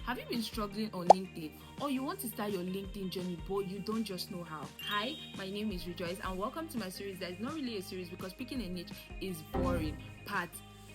Have you been struggling on LinkedIn, or you want to start your LinkedIn journey but you don't just know how? Hi, my name is Rejoice and welcome to my series that is not really a series because picking a niche is boring. Part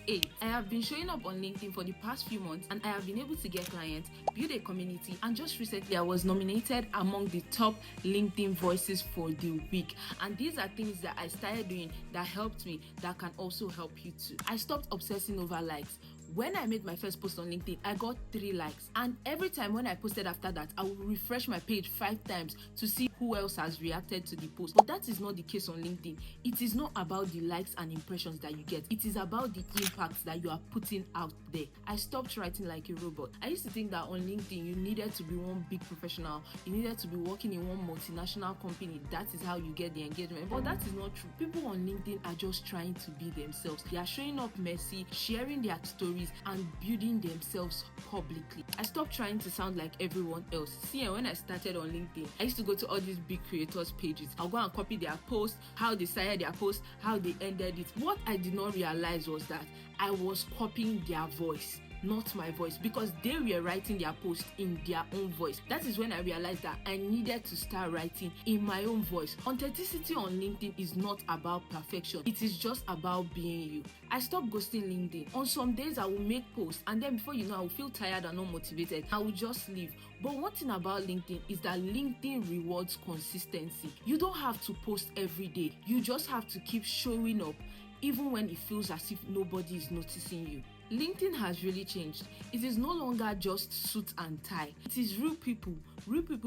8. I have been showing up on LinkedIn for the past few months and I have been able to get clients, build a community, and just recently I was nominated among the top LinkedIn voices for the week. And these are things that I started doing that helped me, that can also help you too. I stopped obsessing over likes. When I made my first post on LinkedIn, I got 3 likes. And every time when I posted after that, I will refresh my page 5 times to see who else has reacted to the post. But that is not the case on LinkedIn. It is not about the likes and impressions that you get. It is about the impact that you are putting out there. I stopped writing like a robot. I used to think that on LinkedIn, you needed to be one big professional. You needed to be working in one multinational company. That is how you get the engagement. But that is not true. People on LinkedIn are just trying to be themselves. They are showing up messy, sharing their stories, and building themselves publicly. I stopped trying to sound like everyone else. See, when I started on LinkedIn, I used to go to all these big creators' pages. I'll go and copy their post, how they started their post, how they ended it. What I did not realize was that I was copying their voice, not my voice, because they were writing their post in their own voice. That is when I realized that I needed to start writing in my own voice. Authenticity on LinkedIn is not about perfection. It is just about being you. I stopped ghosting LinkedIn. On some days, I will make posts and then before you know, I will feel tired and not motivated. I will just leave. But one thing about LinkedIn is that LinkedIn rewards consistency. You don't have to post every day. You just have to keep showing up, even when it feels as if nobody is noticing you. LinkedIn has really changed. It is no longer just suit and tie. It is real people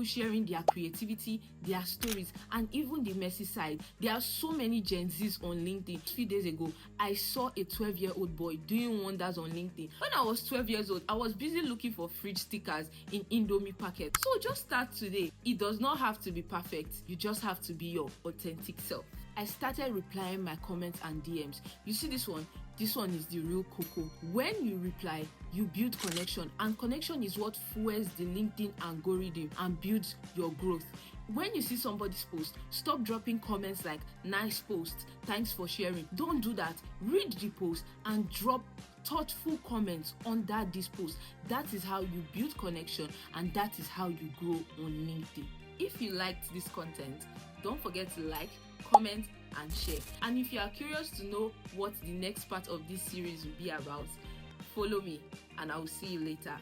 sharing their creativity, their stories, and even the messy side. There are so many Gen Zs on LinkedIn. A few days ago, I saw a 12-year-old boy doing wonders on LinkedIn. When I was 12 years old, I was busy looking for fridge stickers in Indomie packets. So just start today. It does not have to be perfect. You just have to be your authentic self. I started replying my comments and DMs. You see this one? This one is the real cocoa. When you reply, you build connection, and connection is what fuels the LinkedIn algorithm and builds your growth. When you see somebody's post, stop dropping comments like "nice post, thanks for sharing." Don't do that. Read the post and drop thoughtful comments under this post. That is how you build connection, and that is how you grow on LinkedIn. If you liked this content, don't forget to like, comment, and share. And if you are curious to know what the next part of this series will be about, follow me and I will see you later.